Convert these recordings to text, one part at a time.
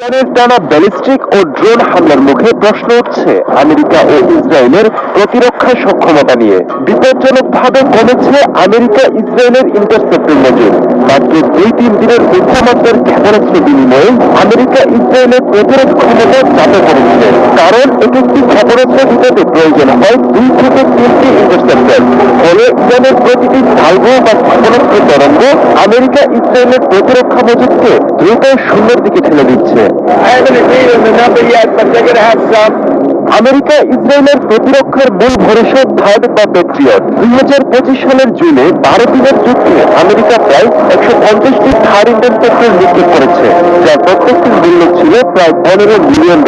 ইরানের টানা ব্যালিস্টিক ও ড্রোন হামলার মুখে প্রশ্ন উঠছে আমেরিকা ও ইসরায়েলের প্রতিরক্ষা সক্ষমতা নিয়ে। বিপজ্জনকভাবে কমেছে আমেরিকা ইসরায়েলের ইন্টারসেপ্টর মজুদ। মাত্র 2-3 দিনের উচ্চমাত্রার ক্ষেপণাস্ত্র বিনিময়ে আমেরিকা ইসরায়েলের প্রতিরোধ ক্ষমতা চাপে পড়েছে। কারণ একটি ক্ষেপণাস্ত্র ঢুকাতে প্রয়োজন হয় 2 থেকে 3টি ইন্টারসেপ্টর। ফলে ইরানের প্রতিটি সালভো বা ক্ষেপণাস্ত্র তরঙ্গ আমেরিকা ইসরায়েলের প্রতিরক্ষা মজুদকে দ্রুত শূন্যের দিকে ঠেলে দিচ্ছে। আমেরিকা ইসরায়েলের প্রতিরক্ষার মূল ভরসা থার্ড বা প্যাট্রিয়ট। 2025 সালের জুনে 12 দিনের যুদ্ধে আমেরিকা প্রায় 150টি থার্ড ইন্টারসেপ্টর নিক্ষেপ করেছে, যার প্রত্যেকটির মূল্য ছিল প্রায় $15 মিলিয়ন।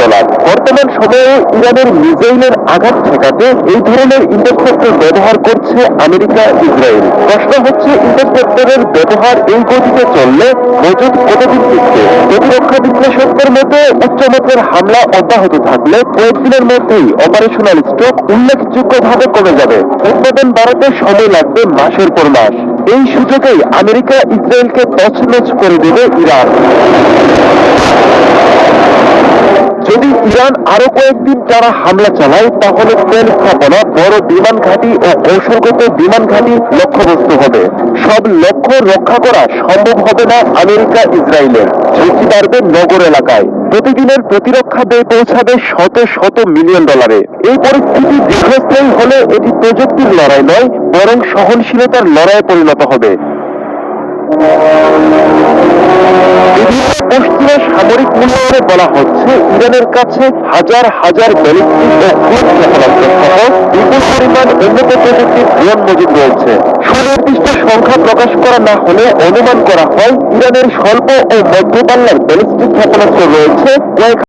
বর্তমান সময়ে ইরানের মিসাইলের আঘাত ঠেকাতে এই ধরনের ইন্টারসেপ্টর ব্যবহার করছে আমেরিকা ইসরায়েল। প্রশ্ন হচ্ছে, ইন্টারসেপ্টরের ব্যবহার এই গতিতে চললে মজুদ কতদিন টিকবে? প্রতিরক্ষা বিশ্লেষকদের মতে উচ্চমাত্রার হামলা অব্যাহত থাকলে কয়েকদিনের মধ্যেই অপারেশনাল স্টক উল্লেখযোগ্যভাবে কমে যাবে। উৎপাদন বাড়াতে সময় লাগবে মাসের পর মাস। এই সুযোগেই আমেরিকা ইসরায়েলকে তছনছ করে দেবে ইরান। যদি ইরান আরো কয়েকদিন টানা হামলা চালায়, তাহলে তেল স্থাপনা, বড় বিমান ঘাঁটি ও কৌশলগত বিমান ঘাঁটি লক্ষ্যবস্তু হবে। সব লক্ষ্য রক্ষা করা সম্ভব হবে না আমেরিকা ইসরায়েলের। ঝুঁকি বাড়বে নগর এলাকায়। প্রতিদিনের প্রতিরক্ষা ব্যয় পৌঁছাবে শত শত মিলিয়ন ডলারে। এই পরিস্থিতি দীর্ঘস্থায়ী হলে এটি প্রযুক্তির লড়াই নয়, বরং সহনশীলতার লড়াইয়ে পরিণত হবে। পশ্চিমা সামরিক মূল্যায়নে বলা হচ্ছে, ইরানের কাছে হাজার হাজার ব্যালিস্টিক ও ক্রুজ ক্ষেপণাস্ত্র সহ বিপুল পরিমাণ উন্নত প্রযুক্তির ড্রোন মজুদ রয়েছে। সুনির্দিষ্ট সংখ্যা প্রকাশ করা না হলে অনুমান করা হয়, ইরানের স্বল্প ও মধ্যপাল্লার ব্যালিস্টিক ক্ষেপণাস্ত্র রয়েছে কয়েক